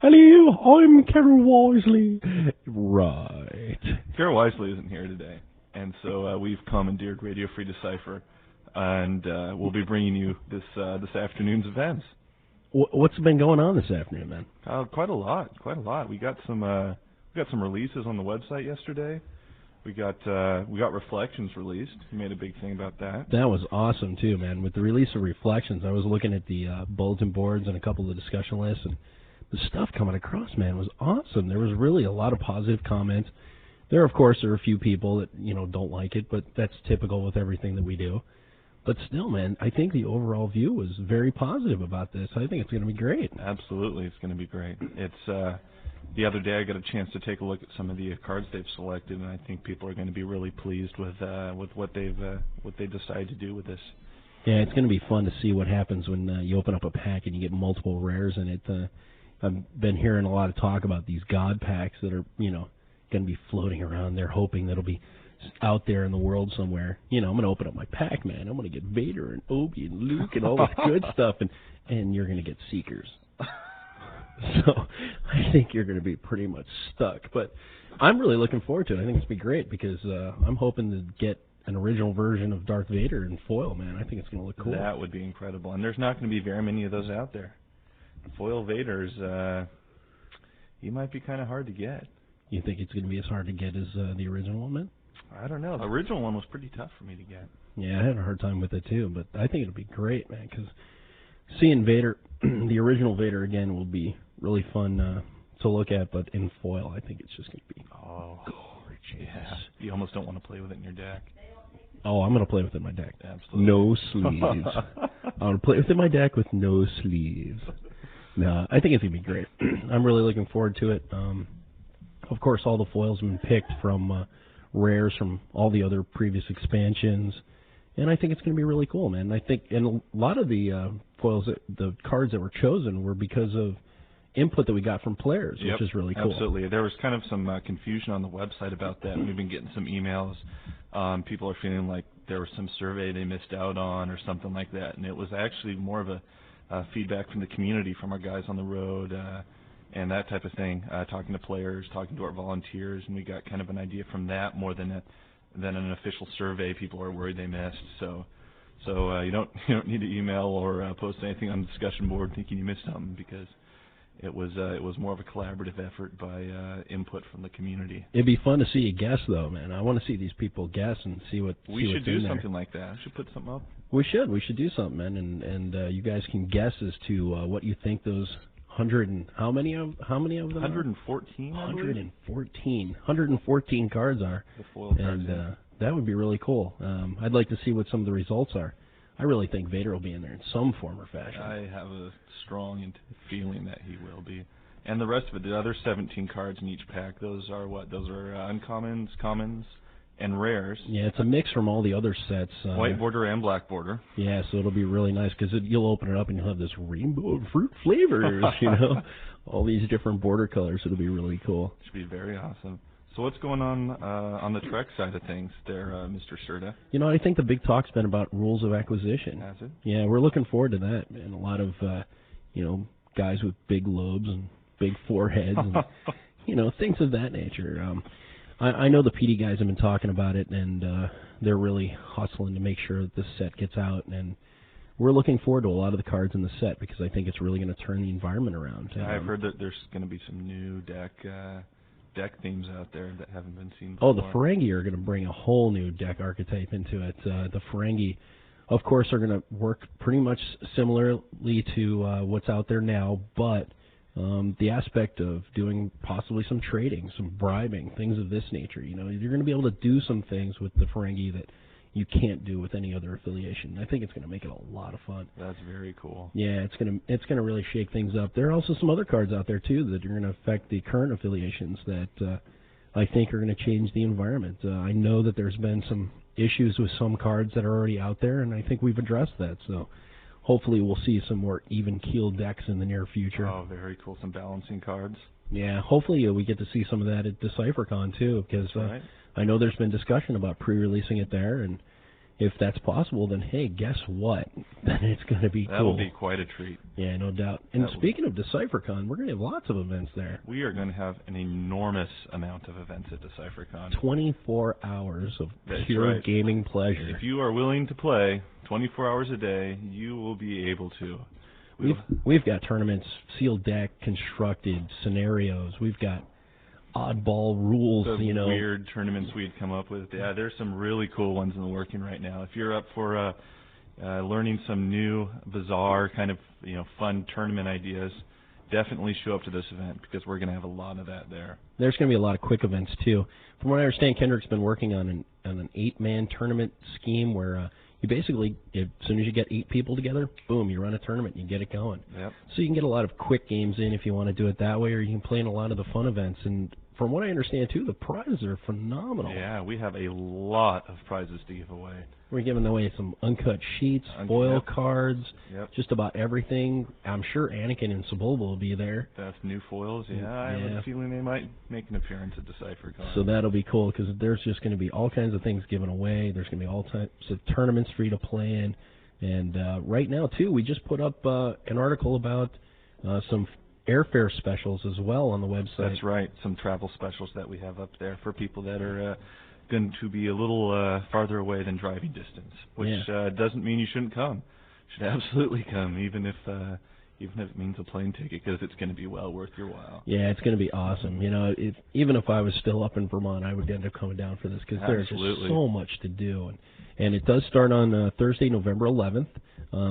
Hello, I'm Carol Wisely. Right. Carol Wisely isn't here today, and so we've commandeered Radio Free Decipher, and we'll be bringing you this afternoon's events. What's been going on this afternoon, man? Quite a lot. We got some releases on the website yesterday. We got Reflections released. We made a big thing about that. That was awesome too, man. With the release of Reflections, I was looking at the bulletin boards and a couple of the discussion lists, and the stuff coming across, man, was awesome. There was really a lot of positive comments. There, of course, are a few people that don't like it, but that's typical with everything that we do. But still, man, I think the overall view was very positive about this. I think it's going to be great. Absolutely, it's going to be great. It's the other day I got a chance to take a look at some of the cards they've selected, and I think people are going to be really pleased with what they decide to do with this. Yeah, it's going to be fun to see what happens when you open up a pack and you get multiple rares in it. I've been hearing a lot of talk about these God packs that are, going to be floating around there, hoping that it'll be out there in the world somewhere. I'm going to open up my pack, man. I'm going to get Vader and Obi and Luke and all this good stuff, and you're going to get Seekers. So I think you're going to be pretty much stuck. But I'm really looking forward to it. I think it's going to be great because I'm hoping to get an original version of Darth Vader in foil, man. I think it's going to look cool. That would be incredible. And there's not going to be very many of those out there. Foil Vader's, he might be kind of hard to get. You think it's going to be as hard to get as the original one, man? I don't know. The original one was pretty tough for me to get. Yeah, I had a hard time with it too, but I think it'll be great, man, because seeing Vader, the original Vader again, will be really fun to look at, but in foil, I think it's just going to be gorgeous. Yeah, you almost don't want to play with it in your deck. Oh, I'm going to play with it in my deck. Absolutely. No sleeves. I'm going to play with it in my deck with no sleeves. No, I think it's going to be great. I'm really looking forward to it. Of course, all the foils have been picked from rares from all the other previous expansions, and I think it's going to be really cool, man. I think, and a lot of the foils, the cards that were chosen were because of input that we got from players, which is really cool. Absolutely. There was kind of some confusion on the website about that. We've been getting some emails. People are feeling like there was some survey they missed out on or something like that, and it was actually more of a feedback from the community, from our guys on the road, and that type of thing, talking to players, talking to our volunteers, and we got kind of an idea from that more than an official survey people are worried they missed. So you don't need to email or post anything on the discussion board thinking you missed something, because it was more of a collaborative effort by input from the community. It'd be fun to see you guess, though, man. I want to see these people guess and see what. We should do something like that. We should put something up. We should do something, man, and you guys can guess as to what you think those 100 and how many of them? 114. 114 cards are. The foil cards, and that would be really cool. I'd like to see what some of the results are. I really think Vader will be in there in some form or fashion. I have a strong feeling that he will be. And the rest of it, the other 17 cards in each pack, those are what? Those are uncommons, commons, and rares. Yeah, it's a mix from all the other sets. White border and black border. Yeah, so it'll be really nice because you'll open it up and you'll have this rainbow of fruit flavors, all these different border colors. It'll be really cool. It should be very awesome. So what's going on the Trek side of things there, Mr. Certa? I think the big talk's been about rules of acquisition. Has it? Yeah, we're looking forward to that, man. A lot of, guys with big lobes and big foreheads and, things of that nature. I know the PD guys have been talking about it, and they're really hustling to make sure that this set gets out, and we're looking forward to a lot of the cards in the set because I think it's really going to turn the environment around. I've heard that there's going to be some new deck themes out there that haven't been seen before. Oh, the Ferengi are going to bring a whole new deck archetype into it. The Ferengi, of course, are going to work pretty much similarly to what's out there now, but the aspect of doing possibly some trading, some bribing, things of this nature. You're going to be able to do some things with the Ferengi that you can't do with any other affiliation. I think it's going to make it a lot of fun. That's very cool. Yeah, it's going to really shake things up. There are also some other cards out there too that are going to affect the current affiliations that I think are going to change the environment. I know that there's been some issues with some cards that are already out there, and I think we've addressed that. So hopefully we'll see some more even-keeled decks in the near future. Oh, very cool. Some balancing cards. Yeah, hopefully we get to see some of that at DecipherCon too, because I know there's been discussion about pre-releasing it there, and if that's possible, then hey, guess what? Then it's going to be cool. That will be quite a treat. Yeah, no doubt. And speaking of DecipherCon, we're going to have lots of events there. We are going to have an enormous amount of events at DecipherCon. 24 hours of pure gaming pleasure. If you are willing to play 24 hours a day, you will be able to. We've got tournaments, sealed deck, constructed, scenarios. We've got oddball rules, the weird tournaments we'd come up with. Yeah, there's some really cool ones in the working right now. If you're up for learning some new, bizarre kind of fun tournament ideas, definitely show up to this event because we're going to have a lot of that there. There's going to be a lot of quick events too. From what I understand, Kendrick's been working on an 8-man tournament scheme where you basically, as soon as you get 8 people together, boom, you run a tournament and you get it going. Yep. So you can get a lot of quick games in if you want to do it that way, or you can play in a lot of the fun events. And from what I understand, too, the prizes are phenomenal. Yeah, we have a lot of prizes to give away. We're giving away some uncut sheets, foil cards, just about everything. I'm sure Anakin and Sebulba will be there. That's new foils. Yeah, I have a feeling they might make an appearance at DecipherCon. So that'll be cool because there's just going to be all kinds of things given away. There's going to be all types of tournaments for you to play in. And right now, too, we just put up an article about some airfare specials as well on the website. That's right, some travel specials that we have up there for people that are going to be a little farther away than driving distance, which doesn't mean you shouldn't come. You should absolutely come, even if it means a plane ticket, because it's going to be well worth your while. Yeah, it's going to be awesome. Even if I was still up in Vermont, I would end up coming down for this because there's just so much to do. And it does start on Thursday, November 11th.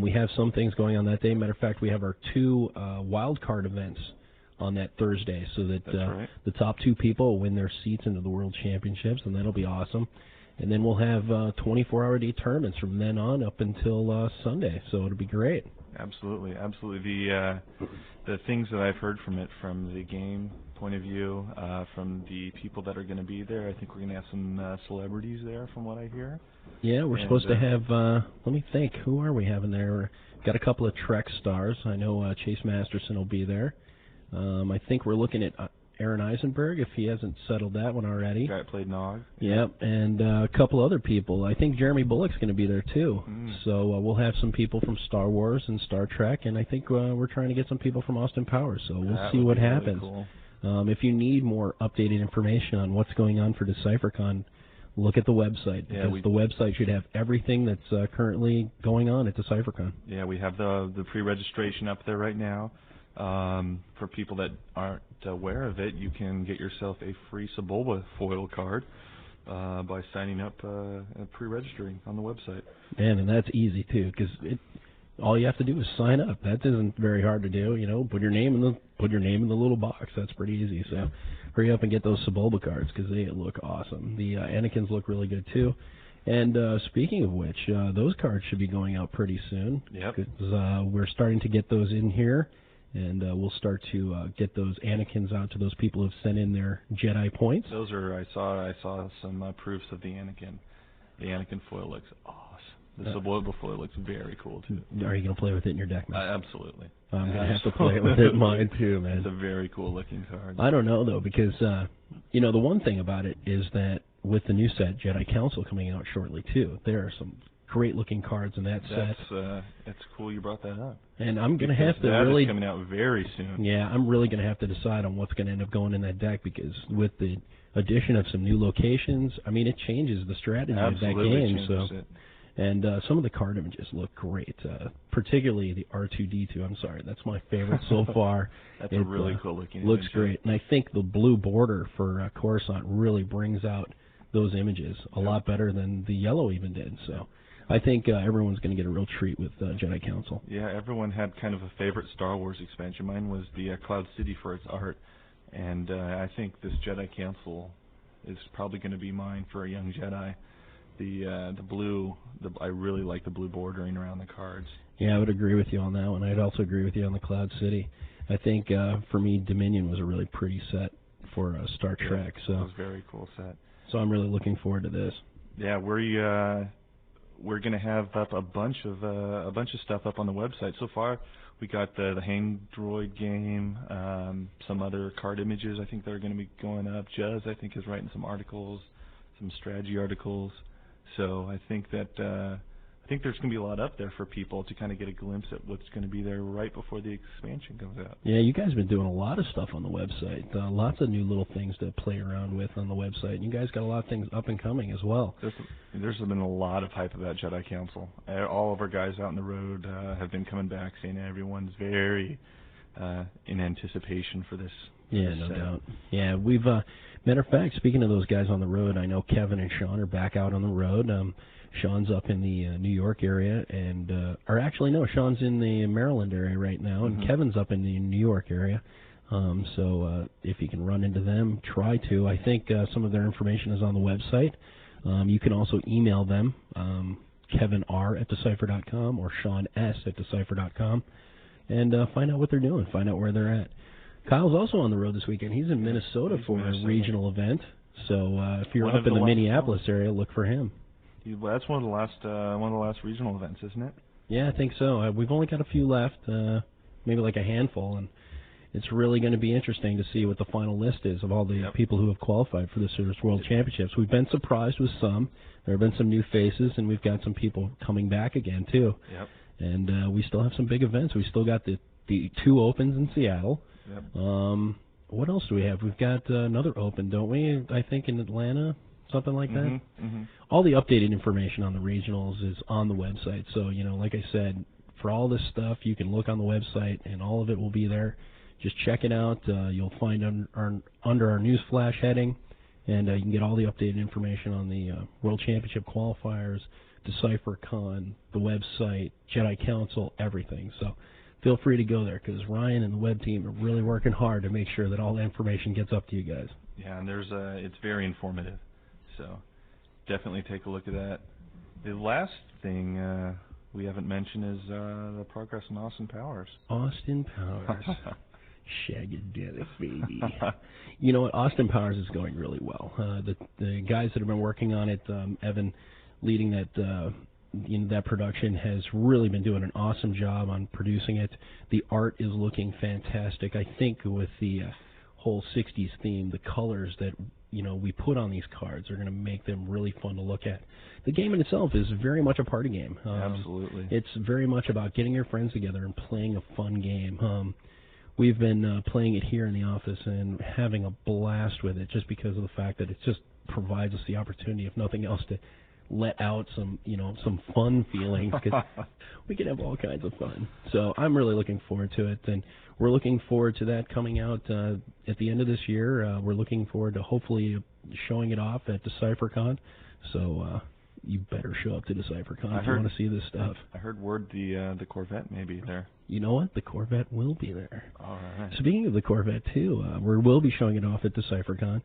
We have some things going on that day. Matter of fact, we have our 2 wild card events on that Thursday, so that the top 2 people will win their seats into the World Championships, and that'll be awesome. And then we'll have 24-hour-day tournaments from then on up until Sunday, so it'll be great. Absolutely, absolutely. The things that I've heard from it, from the game point of view, from the people that are going to be there, I think we're going to have some celebrities there, from what I hear. Yeah, we're supposed to have. Let me think. Who are we having there? We've got a couple of Trek stars. I know Chase Masterson will be there. I think we're looking at Aaron Eisenberg, if he hasn't settled that one already. The guy that played Nog. Yep, and a couple other people. I think Jeremy Bullock's going to be there, too. So we'll have some people from Star Wars and Star Trek, and I think we're trying to get some people from Austin Powers, so we'll see what happens. Really cool. If you need more updated information on what's going on for DecipherCon, look at the website, because the website should have everything that's currently going on at DecipherCon. Yeah, we have the pre-registration up there right now. For people that aren't aware of it, you can get yourself a free Sebulba foil card by signing up and pre-registering on the website. Man, and that's easy too, because all you have to do is sign up. That isn't very hard to do. Put your name in the little box. That's pretty easy. So hurry up and get those Sebulba cards because they look awesome. The Anakins look really good too. And speaking of which, those cards should be going out pretty soon. Yep. Because we're starting to get those in here. And we'll start to get those Anakins out to those people who've sent in their Jedi points. Those are I saw some proofs of the Anakin. The Anakin foil looks awesome. The Sebulba foil looks very cool too. Are you going to play with it in your deck, man? Absolutely. I'm going to have to play with it in mine too, man. It's a very cool looking card. I don't know though, because the one thing about it is that with the new set, Jedi Council coming out shortly too, there are some great looking cards in that set. That's cool you brought that up. And I'm going to have to that really... is coming out very soon. Yeah, I'm really going to have to decide on what's going to end up going in that deck, because with the addition of some new locations, I mean, it changes the strategy of that game. So, and some of the card images look great, particularly the R2-D2. I'm sorry, that's my favorite so far. That's a really cool looking looks image. Great. And I think the blue border for Coruscant really brings out those images a lot better than the yellow even did. So I think everyone's going to get a real treat with Jedi Council. Yeah, everyone had kind of a favorite Star Wars expansion. Mine was the Cloud City for its art, and I think this Jedi Council is probably going to be mine for a young Jedi. The blue, I really like the blue bordering around the cards. Yeah, I would agree with you on that one. I'd also agree with you on the Cloud City. I think for me, Dominion was a really pretty set for Star Trek. So it was a very cool set. So I'm really looking forward to this. Yeah, we're going to have up a bunch of stuff up on the website. So far, we got the Hang Droid game, some other card images I think that are going to be going up. Juz, I think, is writing some articles, some strategy articles. So I think that there's going to be a lot up there for people to kind of get a glimpse at what's going to be there right before the expansion comes out. Yeah, you guys have been doing a lot of stuff on the website. Lots of new little things to play around with on the website. And you guys got a lot of things up and coming as well. There's been a lot of hype about Jedi Council. All of our guys out on the road have been coming back saying everyone's very in anticipation for this. Yeah, no doubt. Yeah, we've matter of fact, speaking of those guys on the road, I know Kevin and Sean are back out on the road. Sean's up in the New York area, and or actually no, Sean's in the Maryland area right now, and Kevin's up in the New York area. So if you can run into them, try to. I think some of their information is on the website. You can also email them, Kevin R. at Decipher.com or Sean S. at Decipher.com, and find out what they're doing, find out where they're at. Kyle's also on the road this weekend. He's in Minnesota for a regional event. So if you're up in the Minneapolis area, look for him. That's one of the last regional events, isn't it? Yeah, I think so. We've only got a few left, maybe like a handful, and it's really going to be interesting to see what the final list is of all the people who have qualified for the Service World Championships. We've been surprised with some. There have been some new faces, and we've got some people coming back again, too. Yep. And we still have some big events. We still got the 2 Opens in Seattle. Yep. What else do we have? We've got another Open, don't we? I think in Atlanta, something like that. All the updated information on the regionals is on the website. So, like I said, for all this stuff, you can look on the website, and all of it will be there. Just check it out. You'll find under our News Flash heading, and you can get all the updated information on the World Championship qualifiers, DecipherCon, the website, Jedi Council, everything. So feel free to go there, because Ryan and the web team are really working hard to make sure that all the information gets up to you guys. Yeah, and it's very informative. So definitely take a look at that. The last thing we haven't mentioned is the progress in Austin Powers. Austin Powers. Shagadelic, baby. You know what? Austin Powers is going really well. The guys that have been working on it, Evan leading that production, has really been doing an awesome job on producing it. The art is looking fantastic. I think with the whole 60s theme, the colors that we put on these cards are going to make them really fun to look at. The game in itself is very much a party game. Absolutely. It's very much about getting your friends together and playing a fun game. We've been playing it here in the office and having a blast with it, just because of the fact that it just provides us the opportunity, if nothing else, to let out some fun feelings, because we can have all kinds of fun. So I'm really looking forward to it, and we're looking forward to that coming out at the end of this year. We're looking forward to hopefully showing it off at DecipherCon. So you better show up to DecipherCon if you want to see this stuff. I heard word the Corvette may be there. You know what? The Corvette will be there. All right. Speaking of the Corvette, too, we will be showing it off at DecipherCon.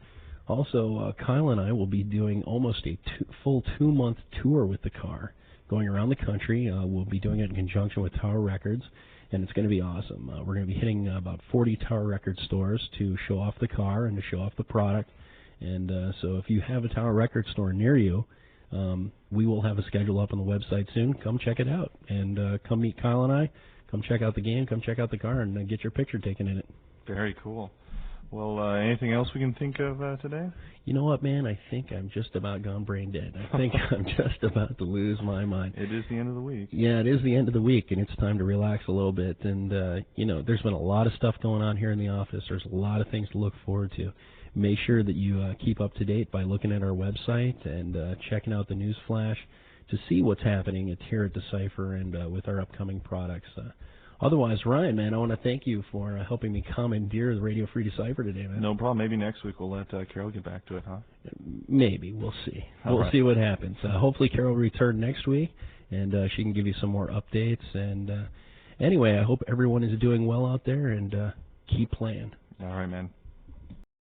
Also, Kyle and I will be doing almost a full 2-month tour with the car, going around the country. We'll be doing it in conjunction with Tower Records, and it's going to be awesome. We're going to be hitting about 40 Tower Records stores to show off the car and to show off the product. And so if you have a Tower Records store near you, we will have a schedule up on the website soon. Come check it out, and come meet Kyle and I. Come check out the game, come check out the car, and get your picture taken in it. Very cool. Well, anything else we can think of today? You know what, man? I think I'm just about gone brain dead. I think I'm just about to lose my mind. It is the end of the week. Yeah, it is the end of the week, and it's time to relax a little bit. And, there's been a lot of stuff going on here in the office. There's a lot of things to look forward to. Make sure that you keep up to date by looking at our website and checking out the News Flash to see what's happening here at Decipher and with our upcoming products. Otherwise, Ryan, man, I want to thank you for helping me commandeer the Radio Free Decipher today, man. No problem. Maybe next week we'll let Carol get back to it, huh? Maybe. We'll see. We'll see what happens. Hopefully Carol will return next week, and she can give you some more updates. And anyway, I hope everyone is doing well out there, and keep playing. All right, man.